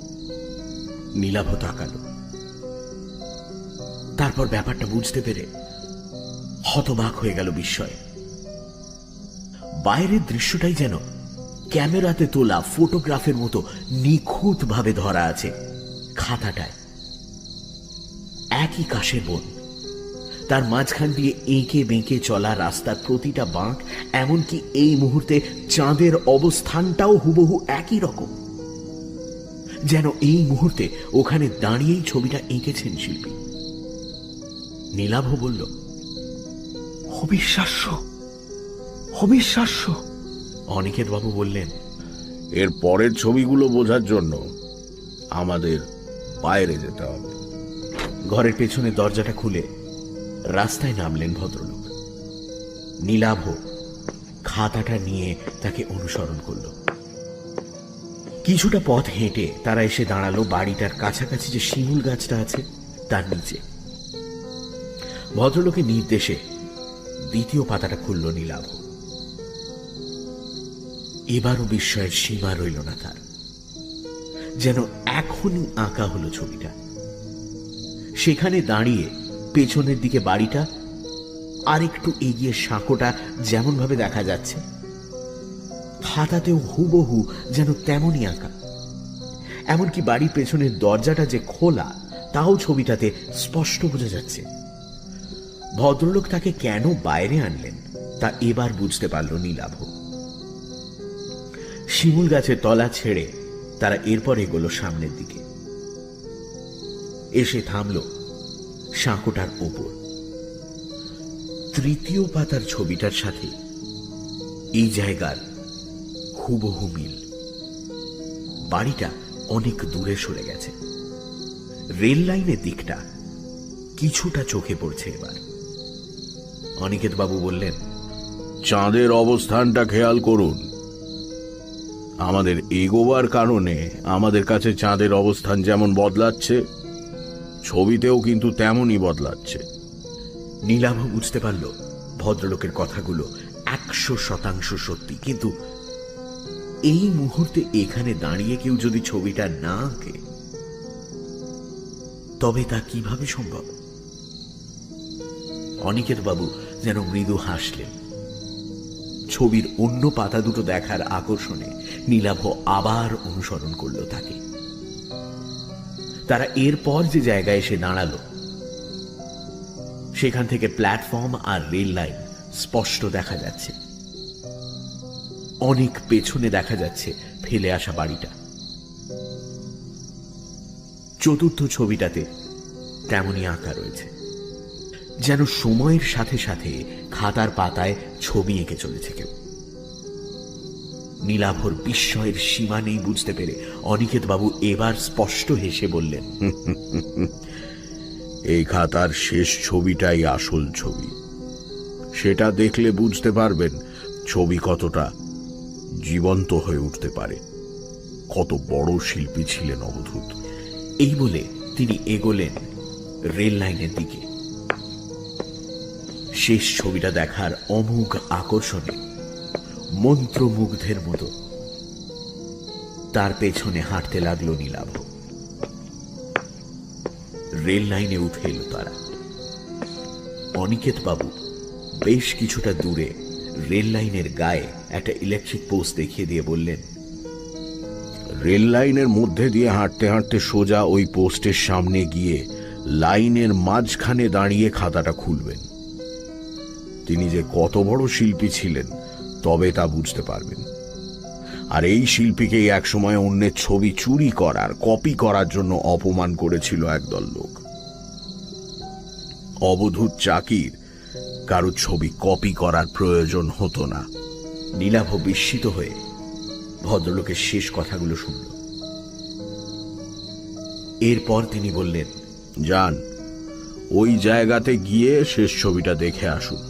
নীলাভ তাকালো। তারপর ব্যাপারটা বুঝতে পেরে হতবাক হয়ে গেল বিস্ময়ে। বাইরের দৃশ্যটাই যেন ক্যামেরাতে তোলা ফটোগ্রাফের মতো নিখুঁত ভাবে ধরা আছে খাতাটায়। একই কাশের বন, তার মাঝখান দিয়ে এঁকে বেঁকে চলা রাস্তার প্রতিটা বাঁক, এমনকি এই মুহূর্তে চাঁদের অবস্থানটাও হুবহু একই রকম। যেন এই মুহূর্তে ওখানে দাঁড়িয়েই ছবিটা এঁকেছেন শিল্পী। নীলাভ বলল, অবিশ্বাস্য, অবিশ্বাস্য। অনিকেত বাবু বললেন, এর পরের ছবিগুলো বোঝার জন্য আমাদের বাইরে যেতে হবে। ঘরের পেছনে দরজাটা খুলে রাস্তায় নামলেন ভদ্রলোক। নীলাভ খাতাটা নিয়ে তাকে অনুসরণ করল। কিছুটা পথ হেঁটে তারা এসে দাঁড়ালো বাড়িটার কাছাকাছি যে শিমুল গাছটা আছে তার নিচে। ভদ্রলোকের নির্দেশে দ্বিতীয় পাতাটা খুলল নীলাভ। এবারও বিস্ময়ের সীমা রইল না তার। যেন এখনই আঁকা হলো ছবিটা। সেখানে দাঁড়িয়ে পেছনের দিকে বাড়িটা, আর একটু এগিয়ে সাঁকোটা যেমন ভাবে দেখা যাচ্ছে, খাতাতেও হুবহু যেন তেমনই আঁকা। এমনকি বাড়ির পেছনের দরজাটা যে খোলা তাও ছবিটাতে স্পষ্ট বোঝা যাচ্ছে। ভদ্রলোক তাকে কেন বাইরে আনলেন তা এবার বুঝতে পারল নীলাভ। শিমুল গাছের তলা ছেড়ে তারা এরপর এগোলো সামনের দিকে। এসে থামল সাঁকোটার ওপর। তৃতীয় পাতার ছবিটার সাথে এই জায়গার হুবহু মিল। বাড়িটা অনেক দূরে সরে গেছে। রেল লাইনের দিকটা কিছুটা চোখে পড়ছে এবার। অনিকেত বাবু বললেন, চাঁদের অবস্থানটা খেয়াল করুন। আমাদের এগোবার কারণে আমাদের কাছে চাঁদের অবস্থান যেমন বদলাচ্ছে, ছবিতেও কিন্তু তেমনই বদলাচ্ছে। নীলাভ বুঝতে পারল ভদ্রলোকের কথাগুলো 100% সত্যি। কিন্তু এই মুহূর্তে এখানে দাঁড়িয়ে কেউ যদি ছবিটা না আঁকে তবে তা কিভাবে সম্ভব? অনিকেত বাবু যেন মৃদু হাসলেন। ছবির অন্য পাতা দুটো দেখার আকর্ষণে নীলাভ আবার অনুসরণ করল তাকে। তারা এরপর যে জায়গায় এসে দাঁড়ালো সেখান থেকে প্ল্যাটফর্ম আর রেল লাইন স্পষ্ট দেখা যাচ্ছে। অনেক পেছনে দেখা যাচ্ছে ফেলে আসা বাড়িটা। চতুর্থ ছবিটাতে তেমনই আঁকা রয়েছে। যেন সময়ের সাথে সাথে খাতার পাতায় ছবি এঁকে চলেছে কেউ। নীলাভর বিস্ময়ের সীমা নেই বুঝতে পেরে অনিকেত বাবু এবার স্পষ্ট হেসে বললেন, এই খাতার শেষ ছবিটাই আসল ছবি। সেটা দেখলে বুঝতে পারবেন ছবি কতটা জীবন্ত হয়ে উঠতে পারে। কত বড় শিল্পী ছিলেন অবধূত। এই বলে তিনি এগোলেন রেল লাইনের দিকে। শেষ ছবিটা দেখার অমোঘ আকর্ষণে মন্ত্রমুগ্ধের মতো তার পেছনে হাঁটতে লাগলো নীলাভ। রেল লাইনে উঠে এলো তারা। অনিকেত বাবু বেশ কিছুটা দূরে রেল লাইনের গায়ে একটা ইলেকট্রিক পোস্ট দেখিয়ে দিয়ে বললেন, রেল লাইনের মধ্যে দিয়ে হাঁটতে হাঁটতে সোজা ওই পোস্টের সামনে গিয়ে লাইনের মাঝখানে দাঁড়িয়ে খাতাটা খুলবেন। তিনি যে কত বড় শিল্পী ছিলেন তবে তা বুঝতে পারবেন। আর এই শিল্পীকেই একসময় অন্যের ছবি চুরি করার, কপি করার জন্য অপমান করেছিল একদল লোক। অবধূত চাকির কারো ছবি কপি করার প্রয়োজন হতো না। নীলাভ বিস্মিত হয়ে ভদ্রলোকের শেষ কথাগুলো শুনল। এরপর তিনি বললেন, যান, ওই জায়গাতে গিয়ে শেষ ছবিটা দেখে আসুন।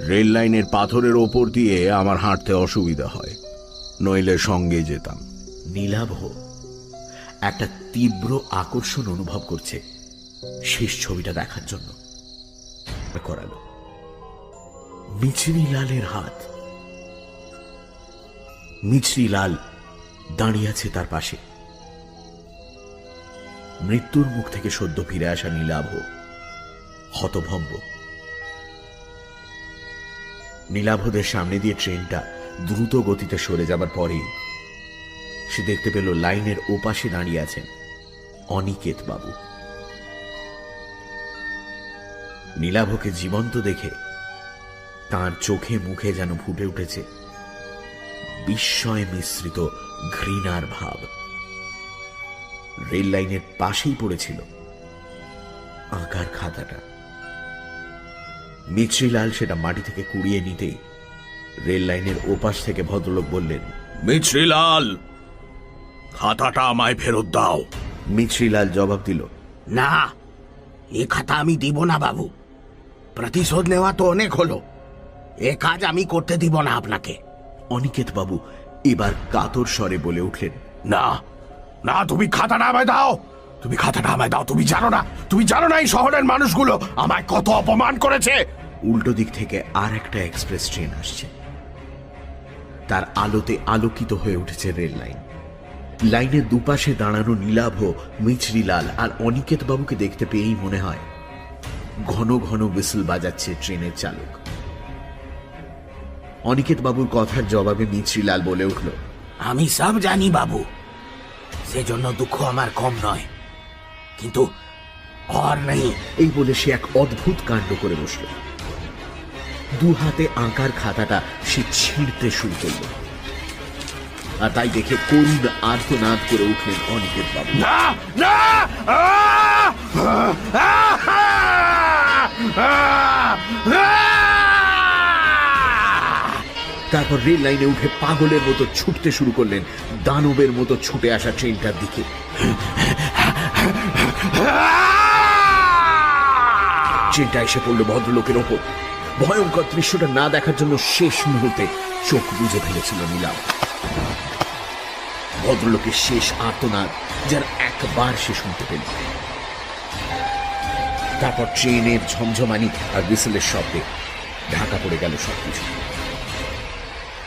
রেল লাইনের পাথরের ওপর দিয়ে আমার হাঁটতে অসুবিধা হয়, নইলে সঙ্গে যেতাম। নীলাভ একটা তীব্র আকর্ষণ অনুভব করছে শেষ ছবিটা দেখার জন্য। করালো মিছরিলালের হাত। মিছরিলাল দাঁড়িয়ে আছে তার পাশে। মৃত্যুর মুখ থেকে সদ্য ফিরে আসা নীলাভ হতভম্ব। নীলাভদের সামনে দিয়ে ট্রেনটা দ্রুত গতিতে সরে যাবার পরেই সে দেখতে পেল লাইনের ওপাশে দাঁড়িয়ে আছেন অনিকেত বাবু। নীলাভকে জীবন্ত দেখে তার চোখে মুখে যেন ফুটে উঠেছে বিস্ময় মিশ্রিত ঘৃণার ভাব। রেল লাইনের পাশেই পড়েছিল আঁকার খাতাটা। মিছরিলাল সেটা মাটি থেকে কুড়িয়ে নিতেই রেল লাইনের ওপাশ থেকে ভদ্রলোক বললেন, মিছরিলাল, খাতাটা আমায় ফেরত দাও। মিছরিলাল জবাব দিল, না, এ খাতা আমি দিব না বাবু। প্রতিশোধ নেওয়া তো অনেক হলো, এ কাজ আমি করতে দিব না আপনাকে। অনিকেত বাবু এবার কাতর স্বরে বলে উঠলেন, না না, তুমি খাতাটা আমায় দাও, তুমি খাতাটা আমায় দাও। তুমি জানো না এই শহরের মানুষগুলো আমায় কত অপমান করেছে। উল্টো দিক থেকে আর একটা এক্সপ্রেস ট্রেন আসছে। তার আলোতে আলোকিত হয়ে উঠেছে রেল লাইন। লাইনের দুপাশে দাঁড়ানো নীলাভ, মিছরিলাল আর অনিকেত বাবুকে দেখতে পেয়েই মনে হয় ঘন ঘন হুইসেল বাজাচ্ছে ট্রেনের চালক। অনিকেত বাবুর কথার জবাবে মিছরিলাল বলে উঠল, আমি সব জানি বাবু, সেজন্য দুঃখ আমার কম নয়, কিন্তু আর নেই। এই বলে সে এক অদ্ভুত কাণ্ড করে বসল। দু হাতে আঁকার খাতাটা সে ছিঁড়তে শুরু করল। আর তাই দেখে করুণ আর্তনাদ করে উঠলেন অনিকেত বাবু। না না, তারপর রেল লাইনে উঠে পাগলের মতো ছুটতে শুরু করলেন দানবের মতো ছুটে আসা ট্রেনটার দিকে। ট্রেনটা এসে পড়ল ভদ্রলোকের ওপর। ভয়ঙ্কর দৃশ্যটা না দেখার জন্য শেষ মুহূর্তে চোখ বুজে ফেলেছিল নীলাভ। ভদ্রলোকের শেষ আর্তনাদ যার একবার সে শুনতে পেল। তারপর ট্রেনের ঝমঝমানি আর হুইসেলের শব্দে ঢাকা পড়ে গেল সবকিছু।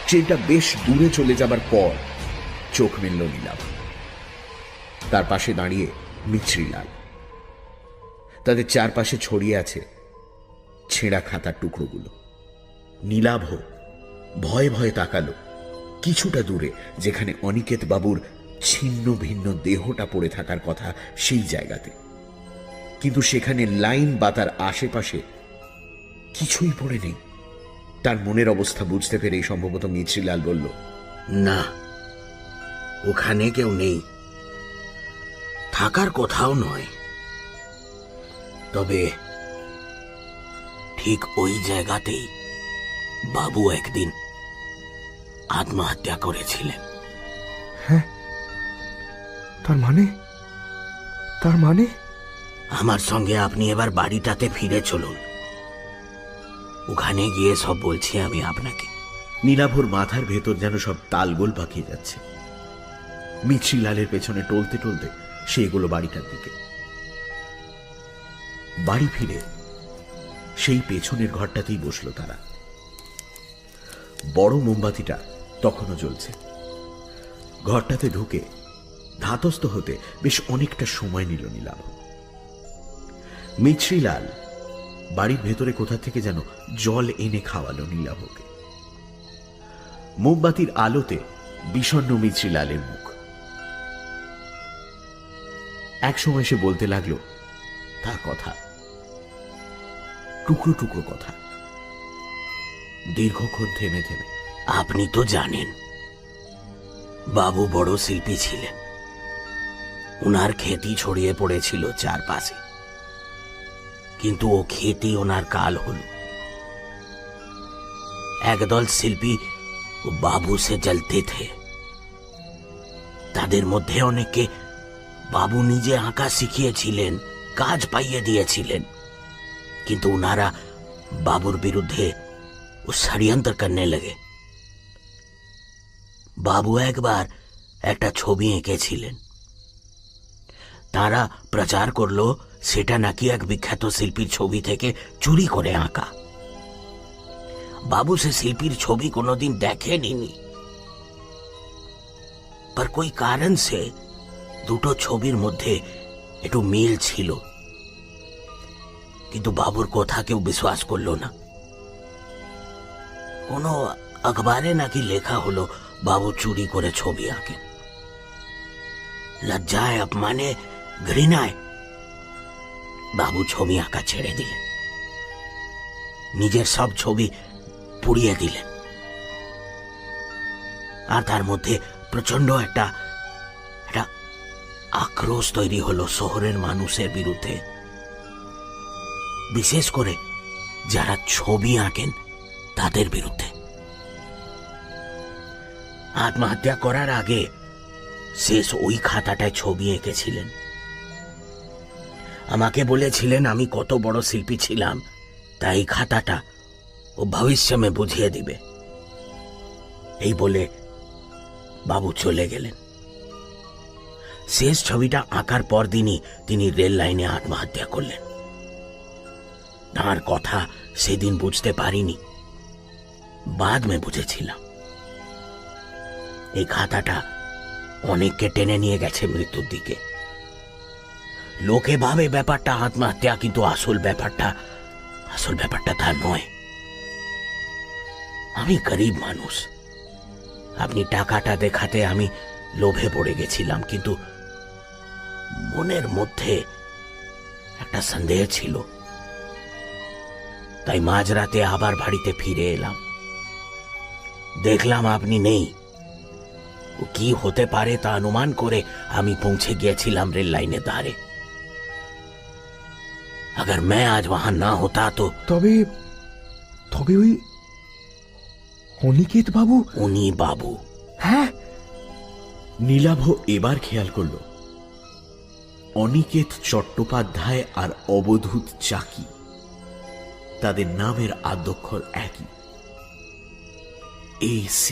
ট্রেনটা বেশ দূরে চলে যাবার পর চোখ মেলল নীলাভ। তার পাশে দাঁড়িয়ে মিছরিলাল। তাদের চারপাশে ছড়িয়ে আছে ছেঁড়া খাতার টুকরোগুলো। নীলাভ ভয়ে ভয়ে তাকালো কিছুটা দূরে, যেখানে অনিকেত বাবুর ছিন্ন ভিন্ন দেহটা পড়ে থাকার কথা সেই জায়গাতে। কিন্তু সেখানে লাইন বা তার আশেপাশে কিছুই পড়ে নেই। তার মনের অবস্থা বুঝতে পেরেই সম্ভবত মিছরিলাল বলল, না, ওখানে কেউ নেই, থাকার কোথাও নয়। তবে ঠিক ওই জায়গাতেই বাবু একদিন আত্মহত্যা করেছিলেন। হ্যাঁ, তার মানে আমার সঙ্গে আপনি এবার বাড়িটাতে ফিরে চলুন, ওখানে গিয়ে সব বলছি আমি আপনাকে। নীলাভর মাথার ভেতর যেন সব তালগোল পাকিয়ে যাচ্ছে। মিছরিলালের পেছনে টলতে টলতে সে এগুলো বাড়িটার দিকে। বাড়ি ফিরে সেই পেছনের ঘরটাতেই বসলো তারা। বড় মোমবাতিটা তখনও জ্বলছে। ঘরটাতে ঢুকে ধাতস্থ হতে বেশ অনেকটা সময় নিল নীলাভ। মিছরিলাল বাড়ির ভেতরে কোথা থেকে যেন জল এনে খাওয়ালো নীলাভকে। মোমবাতির আলোতে বিষণ্ণ মিছরিলালের মুখ। এক সময় সে বলতে লাগলো তার কথা, টুকরো টুকরো কথা, দীর্ঘক্ষণ থেমে থেমে। আপনি তো জানেন বাবু বড় শিল্পী ছিলেন, ওনার খ্যাতি ছড়িয়ে পড়েছিল চারপাশে, কিন্তু ও খ্যাতি ওনার কাল হল। একদল শিল্পী বাবু সে জ্বলতে থে, তাদের মধ্যে অনেকে বাবু নিজে আঁকা শিখিয়েছিলেন, কাজ পাইয়ে দিয়েছিলেন, কিন্তু ওনারা বাবুর বিরুদ্ধে वो षड्यंत्र करने लगे। বাবু একবার একটা ছবি এঁকেছিলেন, তারা প্রচার করলো সেটা নাকি এক বিখ্যাত শিল্পীর ছবি থেকে চুরি করে আঁকা। বাবু সে শিল্পীর ছবি কোনোদিন দেখেনি, पर कोई कारण से দুটো ছবির মধ্যে একটু মিল ছিল, কিন্তু বাবুর কথা কেউ বিশ্বাস করলো না। কোনো अखबारे नाकी लेखा हलो बाबू चुरी करे छवि आके। लज्जाय अपमाने घृणाय बाबू छवि आँका छेड़े दिले, निजेर सब छवि पुड़िए दिलेन। আর তার মধ্যে প্রচন্ড একটা আক্রোশ তৈরি হলো শহরের মানুষের বিরুদ্ধে, বিশেষ করে যারা ছবি আঁকেন তাদের বিরুদ্ধে। আত্মহত্যা করার আগে শেষ ওই খাতাটায় ছবি এঁকেছিলেন। আমাকে বলেছিলেন আমি কত বড় শিল্পী ছিলাম, তাই খাতাটা ও ভবিষ্যতে বুঝিয়ে দিবে। এই বলে বাবু চলে গেলেন। শেষ ছবিটা আঁকার পর দিনই তিনি রেল লাইনে আত্মহত্যা করলেন। তার কথা সেদিন বুঝতে পারিনি, বাদ মে বুঝেছিলাম। এই খাতাটা অনেককে টেনে নিয়ে গেছে মৃত্যুর দিকে। লোকে ভাবে ব্যাপারটা আত্মহত্যা, কিন্তু আসল ব্যাপারটা তা নয়। আমি গরিব মানুষ, আপনি টাকাটা দেখাতে আমি লোভে পড়ে গেছিলাম, কিন্তু মনের মধ্যে একটা সন্দেহ ছিল, তাই মাঝরাতে আবার বাড়িতে ফিরে এলাম। দেখলাম আপনি নেই। ও কি হতে পারে তা অনুমান করে আমি পৌঁছে গিয়েছিলাম রেল লাইনের ধারে। अगर मैं आज वहां ना होता तो তবে তবে ওই অনিকেত বাবু। উনি বাবু। হ্যাঁ, নীলাভ এবার খেয়াল করল অনিকেত চট্টোপাধ্যায় আর অবধূত চাকি, তাদের নামের আদ্যক্ষর একই, AC।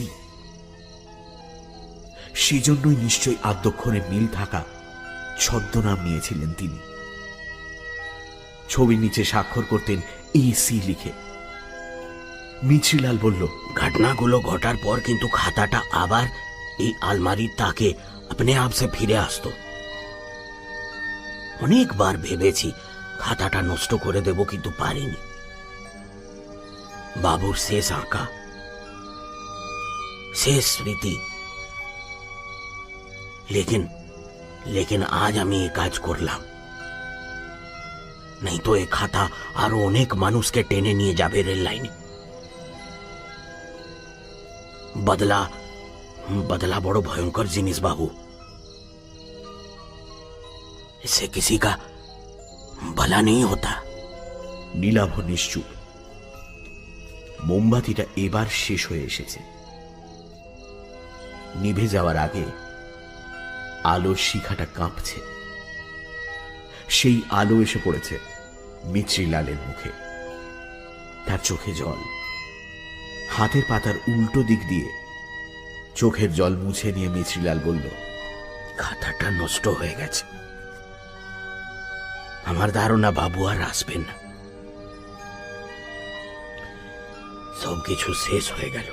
সেজন্যই নিশ্চয়ই আদ্যক্ষরে মিল থাকা ছদ্মনাম নিয়েছিলেন তিনি। ছবির নিচে স্বাক্ষর করতেন AC লিখে। মিছরিলাল বলল, ঘটনাগুলো ঘটার পর কিন্তু খাতাটা আবার এই আলমারির তাকে अपने आप से ফিরে আসতো। অনেকবার ভেবেছি খাতাটা নষ্ট করে দেব, কিন্তু পারিনি। বাবুর শেষ আঁকা, শেষ স্মৃতি। लेकिन आज আমি এই কাজ করলাম, नहीं तो এই খাতা আরো অনেক মানুষকে টেনে নিয়ে যাবে রেল লাইনে। बदला बड़ो भयंकर जिनिस बाबू, इससे किसी का भला नहीं होता। নীলাভ নিশ্চুপ। মোমবাতিটা এবার শেষ হয়ে এসেছে। নিভে যাওয়ার আগে আলোর শিখাটা কাঁপছে। সেই আলো এসে পড়েছে মিছরিলালের মুখে। তার চোখে জল। হাতের পাতার উল্টো দিক দিয়ে চোখের জল মুছে নিয়ে মিছরিলাল বলল, খাতাটা নষ্ট হয়ে গেছে। আমার ধারণা বাবু আর আসবেন না। সবকিছু শেষ হয়ে গেল।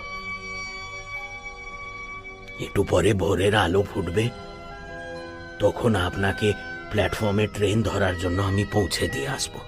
একটু পরে ভোরের আলো ফুটবে, তখন আপনাকে প্ল্যাটফর্মে ট্রেন ধরার জন্য আমি পৌঁছে দিয়ে আসবো।